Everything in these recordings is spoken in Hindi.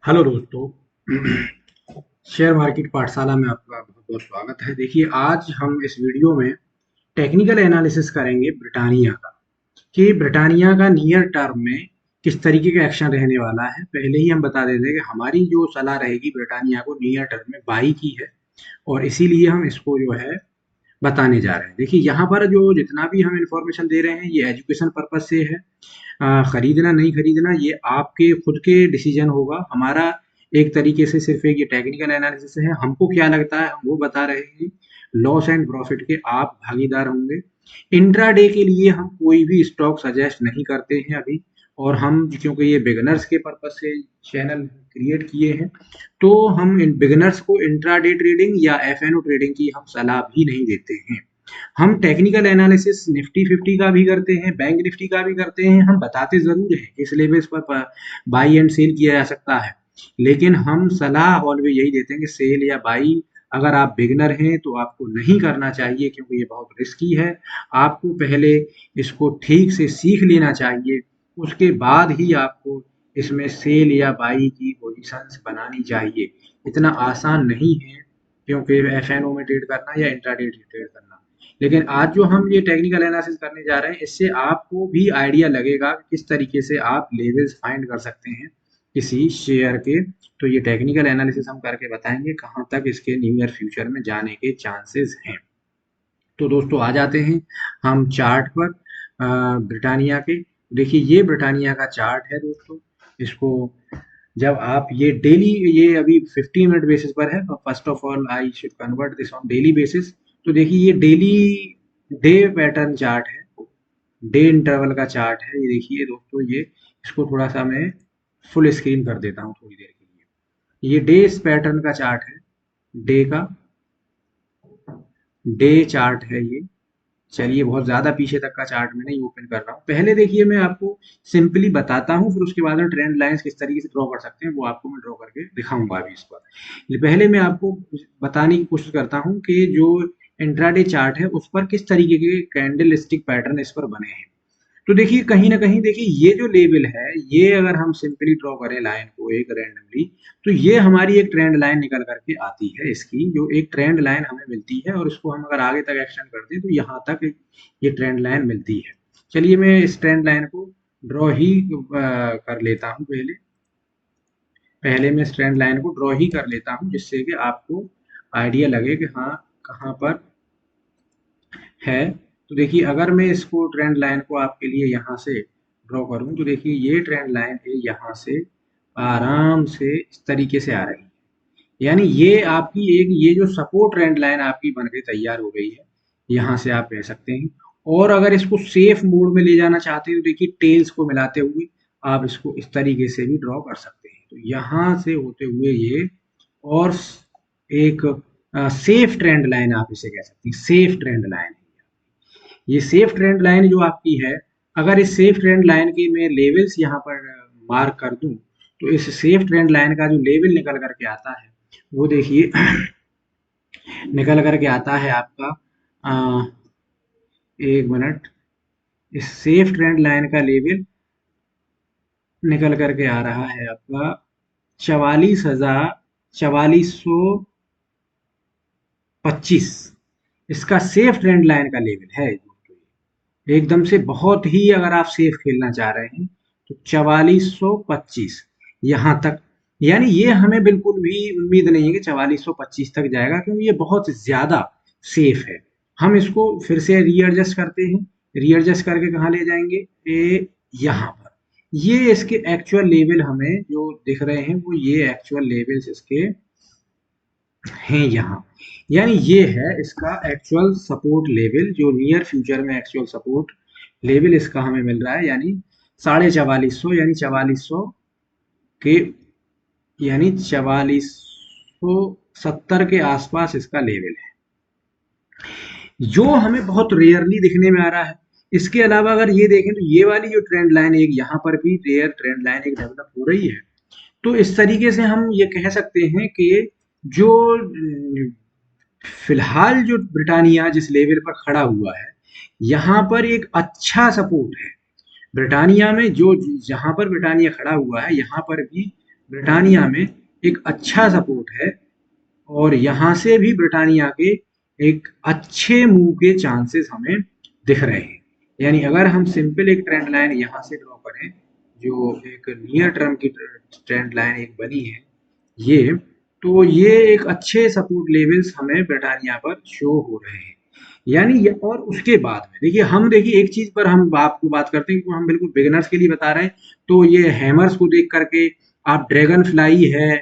हेलो दोस्तों। शेयर मार्केट पाठशाला में आपका बहुत बहुत स्वागत है। देखिए, आज हम इस वीडियो में टेक्निकल एनालिसिस करेंगे ब्रिटानिया का, कि ब्रिटानिया का नियर टर्म में किस तरीके का एक्शन रहने वाला है। पहले ही हम बता देते हैं कि हमारी जो सलाह रहेगी ब्रिटानिया को नियर टर्म में बाई की है, और इसीलिए हम इसको जो है बताने जा रहे हैं। देखिए, यहाँ पर जो जितना भी हम इंफॉर्मेशन दे रहे हैं ये एजुकेशन पर्पज से है। खरीदना नहीं खरीदना ये आपके खुद के डिसीजन होगा। हमारा एक तरीके से सिर्फ एक ये टेक्निकल एनालिसिस है। हमको क्या लगता है हम वो बता रहे हैं। लॉस एंड प्रॉफिट के आप भागीदार होंगे। इंट्राडे के लिए हम कोई भी स्टॉक सजेस्ट नहीं करते हैं अभी। और हम क्योंकि ये बिगनर्स के पर्पज से चैनल क्रिएट किए हैं, तो हम इन बिगनर्स को इंट्राडे ट्रेडिंग या एफएनओ ट्रेडिंग की हम सलाह भी नहीं देते हैं। हम टेक्निकल एनालिसिस निफ्टी 50 का भी करते हैं, बैंक निफ्टी का भी करते हैं। हम बताते ज़रूर हैं किस लेवल्स पर बाई एंड सेल किया जा सकता है, लेकिन हम सलाह ऑलवेज यही देते हैं कि सेल या बाई अगर आप बिगनर हैं तो आपको नहीं करना चाहिए, क्योंकि ये बहुत रिस्की है। आपको पहले इसको ठीक से सीख लेना चाहिए, उसके बाद ही आपको इसमें सेल या बाई की पोजीशंस बनानी चाहिए। इतना आसान नहीं है क्योंकि एफएनओ में ट्रेड करना या इंट्राडे ट्रेड करना। लेकिन आज जो हम ये टेक्निकल एनालिसिस करने जा रहे हैं, इससे आपको भी आइडिया लगेगा कि किस तरीके से आप लेवल्स फाइंड कर सकते हैं किसी शेयर के। तो ये टेक्निकल एनालिसिस हम करके बताएंगे कहाँ तक इसके नियर फ्यूचर में जाने के चांसेस हैं। तो दोस्तों, आ जाते हैं हम चार्ट पर ब्रिटानिया के। देखिए, ये ब्रिटानिया का चार्ट है दोस्तों। इसको जब आप ये डेली, ये अभी 15 मिनट बेसिस पर है। First of all I should convert this on daily basis. तो देखिए, ये डेली डे पैटर्न चार्ट है, डे इंटरवल का चार्ट है। ये देखिए दोस्तों, ये इसको थोड़ा सा मैं फुल स्क्रीन कर देता हूँ थोड़ी देर के लिए। ये डे पैटर्न का चार्ट है, डे का डे चार्ट है ये। चलिए, बहुत ज़्यादा पीछे तक का चार्ट मैं नहीं ओपन कर रहा हूँ। पहले देखिए, मैं आपको सिंपली बताता हूँ, फिर उसके बाद में ट्रेंड लाइंस किस तरीके से ड्रॉ कर सकते हैं वो आपको मैं ड्रॉ करके दिखाऊंगा अभी इस पर। पहले मैं आपको बताने की कोशिश करता हूँ कि जो इंट्राडे चार्ट है उस पर किस तरीके के कैंडल स्टिक पैटर्न इस पर बने हैं। तो देखिए, कहीं ना कहीं देखिए, ये जो लेवल है, ये अगर हम सिंपली ड्रॉ करें लाइन को एक रैंडमली, तो ये हमारी एक ट्रेंड लाइन निकल करके आती है। इसकी जो एक ट्रेंड लाइन हमें मिलती है, और इसको हम अगर आगे तक एक्सटेंड कर दें तो यहाँ तक ये ट्रेंड लाइन मिलती है। चलिए, मैं इस ट्रेंड लाइन को ड्रॉ ही कर लेता हूँ। पहले पहले मैं इस ट्रेंड लाइन को ड्रॉ ही कर लेता हूँ, जिससे कि आपको आइडिया लगे कि हाँ कहाँ पर है। तो देखिए, अगर मैं इसको ट्रेंड लाइन को आपके लिए यहाँ से ड्रॉ करूँ, तो देखिए ये ट्रेंड लाइन है, यहाँ से आराम से इस तरीके से आ रही है। यानी ये आपकी एक, ये जो सपोर्ट ट्रेंड लाइन आपकी बन के तैयार हो गई है, यहाँ से आप कह सकते हैं। और अगर इसको सेफ मोड में ले जाना चाहते हैं तो देखिए, टेल्स को मिलाते हुए आप इसको इस तरीके से भी ड्रॉ कर सकते हैं। तो यहाँ से होते हुए ये, और एक सेफ ट्रेंड लाइन आप इसे कह सकते हैं, सेफ ट्रेंड लाइन। ये सेफ ट्रेंड लाइन जो आपकी है, अगर इस सेफ ट्रेंड लाइन के मैं लेवल्स यहाँ पर मार्क कर दूं, तो इस सेफ ट्रेंड लाइन का जो लेवल निकल करके आता है वो देखिए निकल करके आता है आपका, अ, एक मिनट, इस सेफ ट्रेंड लाइन का लेवल निकल करके आ रहा है आपका 44,000, 4425। इसका सेफ ट्रेंड लाइन का लेवल है दोस्तों। एकदम से बहुत ही, अगर आप सेफ खेलना चाह रहे हैं तो 4425 यहाँ तक। यानी ये हमें बिल्कुल भी उम्मीद नहीं है कि 4425 तक जाएगा, क्योंकि ये बहुत ज्यादा सेफ है। हम इसको फिर से रीएडजस्ट करते हैं। रीएडजस्ट करके कहाँ ले जाएंगे, यहाँ पर। ये इसके एक्चुअल लेवल हमें जो दिख रहे हैं, वो ये एक्चुअल लेवल्स इसके हैं यहाँ। यानी ये है इसका एक्चुअल सपोर्ट लेवल, जो नियर फ्यूचर में एक्चुअल सपोर्ट लेवल इसका हमें मिल रहा है। यानी 4450, यानी 4400 के, यानी 4470 के आसपास इसका लेवल है, जो हमें बहुत रेयरली दिखने में आ रहा है। इसके अलावा अगर ये देखें तो ये वाली जो ट्रेंड लाइन, एक यहाँ पर भी रेयर ट्रेंड लाइन एक डेवलप हो रही है। तो इस तरीके से हम ये कह सकते हैं कि जो फिलहाल जो ब्रिटानिया जिस लेवल पर खड़ा हुआ है, यहाँ पर एक अच्छा सपोर्ट है। ब्रिटानिया में जो, जहाँ पर ब्रिटानिया खड़ा हुआ है यहाँ पर भी ब्रिटानिया में एक अच्छा सपोर्ट है और यहाँ से भी ब्रिटानिया के एक अच्छे मूव के चांसेस हमें दिख रहे हैं। यानी अगर हम सिंपल एक ट्रेंड लाइन यहाँ से ड्रॉ करें, जो एक नियर टर्म की ट्रेंड लाइन एक बनी है, ये तो ये एक अच्छे सपोर्ट लेवल्स हमें ब्रिटानिया पर शो हो रहे हैं। यानी ये, और उसके बाद में देखिए, हम देखिए एक चीज पर हम आपको बात करते हैं कि हम बिल्कुल बिगिनर्स के लिए बता रहे हैं, तो ये हैमर्स को देख करके आप ड्रैगन फ्लाई है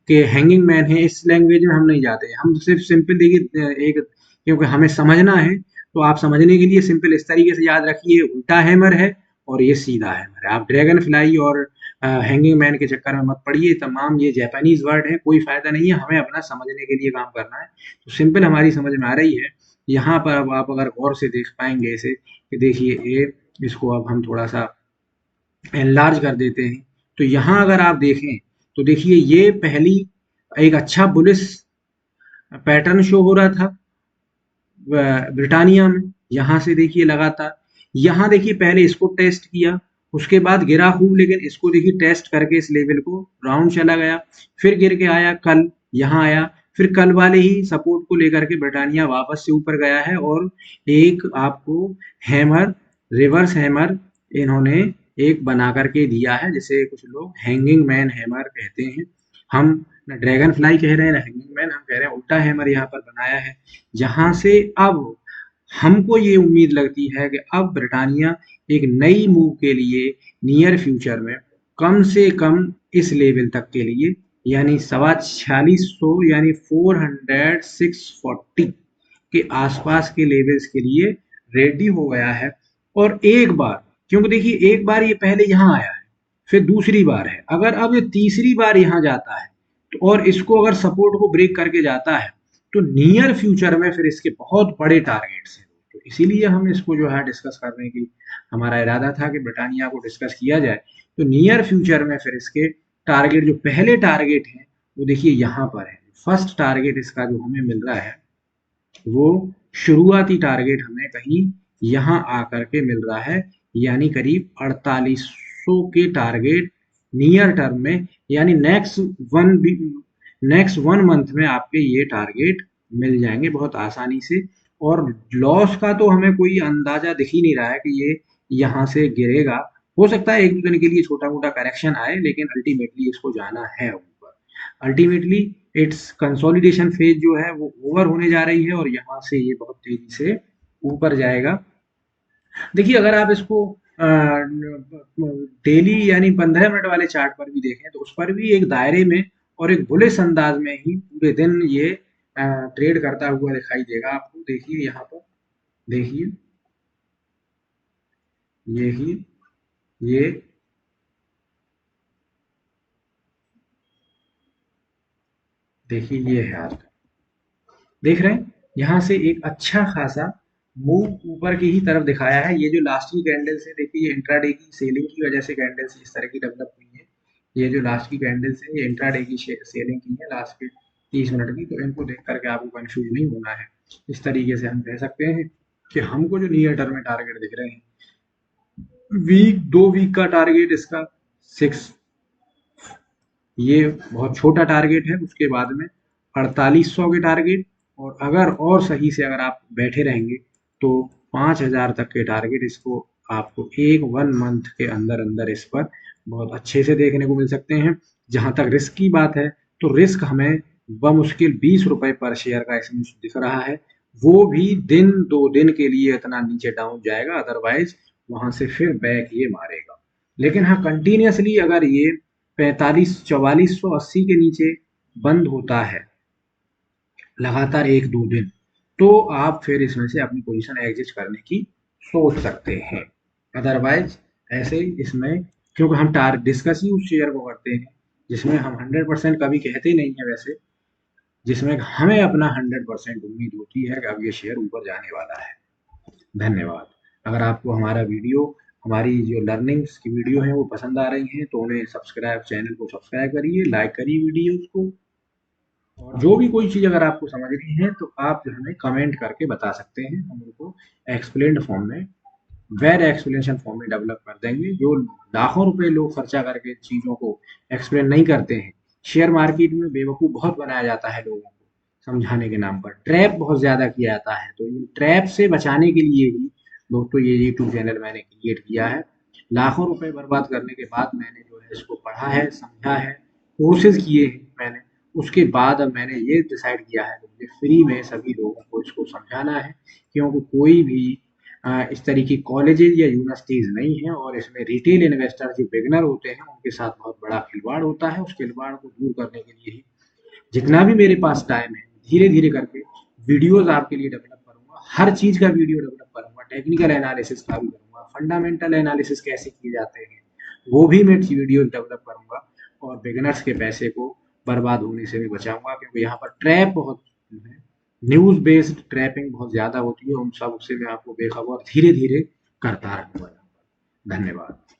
कि हैंगिंग मैन है, इस लैंग्वेज में हम नहीं जाते। हम सिर्फ सिंपल देखिए एक, क्योंकि हमें समझना है, तो आप समझने के लिए सिंपल इस तरीके से याद रखिए, उल्टा हैमर है और ये सीधा हैमर है। आप ड्रैगन फ्लाई और हैंगिंग मैन के चक्कर में मत पड़िए, तमाम ये जापानीज वर्ड है, कोई फायदा नहीं है, हमें अपना समझने के लिए काम करना है। तो सिंपल हमारी समझ में आ रही है। यहाँ पर अब आप अगर गौर से देख पाएंगे इसे, कि देखिए ये, इसको अब हम थोड़ा सा एनलार्ज कर देते हैं, तो यहाँ अगर आप देखें तो देखिए ये पहली एक अच्छा बुलिश पैटर्न शो हो रहा था ब्रिटानिया में। यहाँ से देखिए लगातार, यहाँ देखिए पहले इसको टेस्ट किया, उसके बाद गिरा खूब, लेकिन इसको देखिए टेस्ट करके इस लेवल को राउंड चला गया, फिर गिर के आया कल, यहाँ आया, फिर कल वाले ही सपोर्ट को लेकर के ब्रिटानिया वापस से ऊपर गया है और एक आपको हैमर, रिवर्स हैमर इन्होंने एक बना करके दिया है, जिसे कुछ लोग हैंगिंग मैन हैमर कहते हैं। हम ना ड्रैगन फ्लाई कह रहे हैं ना हैंगिंग मैन, हम कह रहे हैं उल्टा हैमर यहाँ पर बनाया है। जहां से अब हमको ये उम्मीद लगती है कि अब ब्रिटानिया एक नई मूव के लिए नियर फ्यूचर में कम से कम इस लेवल तक के लिए, यानी 4600 यानी 400 640 के आसपास के लेवल्स के लिए रेडी हो गया है। और एक बार, क्योंकि देखिए एक बार ये पहले यहाँ आया है, फिर दूसरी बार है, अगर अब ये तीसरी बार यहाँ जाता है तो और इसको अगर सपोर्ट को ब्रेक करके जाता है, तो नियर फ्यूचर में फिर इसके बहुत बड़े टारगेट्स हैं। तो इसीलिए हम इसको जो है डिस्कस करने की हमारा इरादा था कि ब्रिटानिया को डिस्कस किया जाए। तो नियर फ्यूचर में फिर इसके टारगेट, जो पहले टारगेट हैं, वो देखिए यहाँ पर है। फर्स्ट टारगेट इसका जो हमें मिल रहा है, वो शुरुआती टारगेट हमें कहीं यहाँ आकर के मिल रहा है, यानी करीब 4800 के टारगेट नियर टर्म में, यानी नेक्स्ट वन मंथ में आपके ये टारगेट मिल जाएंगे बहुत आसानी से। और लॉस का तो हमें कोई अंदाजा दिख ही नहीं रहा है कि ये यहाँ से गिरेगा। हो सकता है एक दो दिन के लिए छोटा मोटा करेक्शन आए, लेकिन अल्टीमेटली इसको जाना है ऊपर। अल्टीमेटली इट्स कंसोलिडेशन फेज जो है वो ओवर होने जा रही है और यहाँ से ये बहुत तेजी से ऊपर जाएगा। देखिए अगर आप इसको डेली यानी 15 मिनट वाले चार्ट पर भी देखें, तो उस पर भी एक दायरे में और एक बुलिश अंदाज में ही पूरे दिन ये ट्रेड करता हुआ दिखाई देगा आपको। देखिए यहाँ पर, देखिए ये देखिए ये है आज का, देख रहे हैं, यहाँ से एक अच्छा खासा मूव ऊपर की ही तरफ दिखाया है। ये जो लास्ट की कैंडल्स है, देखिए ये इंट्राडे की सेलिंग की वजह से कैंडल्स इस तरह की डेवलप हुई है। ये जो लास्ट की कैंडल्स है, ये इंट्राडे की सेलिंग की है लास्ट के 30 मिनट की। तो इनको देख करके आपको कंफ्यूज नहीं होना है। इस तरीके से हम कह सकते हैं कि हमको जो नियर टर्म में टारगेट दिख रहे हैं, वीक 2 वीक का टारगेट इसका 6, ये बहुत छोटा टारगेट है। उसके बाद में 4800 के टारगेट, और अगर और सही से अगर आप बैठे रहेंगे तो 5000 तक के टारगेट इसको आपको एक वन मंथ के अंदर अंदर इस पर बहुत अच्छे से देखने को मिल सकते हैं। जहां तक रिस्क की बात है, तो रिस्क हमें बमुश्किल 20 रुपए पर शेयर का इसमें दिख रहा है। वो भी दिन 2 दिन के लिए इतना नीचे डाउन जाएगा, अदरवाइज वहां से फिर बैक ये मारेगा। लेकिन हाँ, कंटिन्यूसली अगर ये 4480 के नीचे बंद होता है लगातार 1-2 दिन, तो आप फिर इसमें से अपनी पोजीशन एग्जिट करने की सोच सकते हैं। अदरवाइज ऐसे इसमें, क्योंकि हम टार डिस्कस ही उस शेयर को करते हैं जिसमें हम 100% कभी कहते नहीं है वैसे, जिसमें हमें अपना 100% उम्मीद होती है कि अब ये शेयर ऊपर जाने वाला है। धन्यवाद। अगर आपको हमारा वीडियो, हमारी जो लर्निंग्स की वीडियो है वो पसंद आ रही हैं, तो उन्हें चैनल को सब्सक्राइब करिए, लाइक करिए वीडियोस को। और जो भी कोई चीज़ अगर आपको समझनी है, तो आप जो हमें कमेंट करके बता सकते हैं, हम उनको एक्सप्लेन्ड फॉर्म में वेल एक्सप्लेनेशन फॉर्म में डेवलप कर देंगे, जो लाखों रुपए लोग खर्चा करके चीज़ों को एक्सप्लेन नहीं करते हैं। शेयर मार्केट में बेवकूफ़ बहुत बनाया जाता है लोगों को समझाने के नाम पर, ट्रैप बहुत ज़्यादा किया जाता है। तो इन ट्रैप से बचाने के लिए ही दोस्तों ये यूट्यूब चैनल मैंने क्रिएट किया है। लाखों रुपए बर्बाद करने के बाद मैंने जो है इसको पढ़ा है, समझा है, कोर्सेज़ किए हैं मैंने। उसके बाद अब मैंने ये डिसाइड किया है कि मुझे फ्री में सभी लोगों को इसको समझाना है, क्योंकि कोई भी इस तरह की कॉलेजेस या यूनिवर्सिटीज़ नहीं है, और इसमें रिटेल इन्वेस्टर जो बिगिनर होते हैं उनके साथ बहुत बड़ा खिलवाड़ होता है। उस खिलवाड़ को दूर करने के लिए ही जितना भी मेरे पास टाइम है, धीरे-धीरे करके वीडियोज़ आपके लिए डेवलप करूँगा। हर चीज़ का वीडियो डेवलप करूँगा, टेक्निकल एनालिसिस का भी करूँगा, फंडामेंटल एनालिसिस कैसे किए जाते हैं, वो भी मैं वीडियोज़ डेवलप करूँगा, और बिगिनर्स के पैसे को बर्बाद होने से भी बचाऊँगा, क्योंकि यहाँ पर ट्रैप बहुत है। न्यूज़ बेस्ड ट्रैपिंग बहुत ज़्यादा होती है, उन सब से मैं आपको बेखबर धीरे-धीरे करता रहूँगा। धन्यवाद।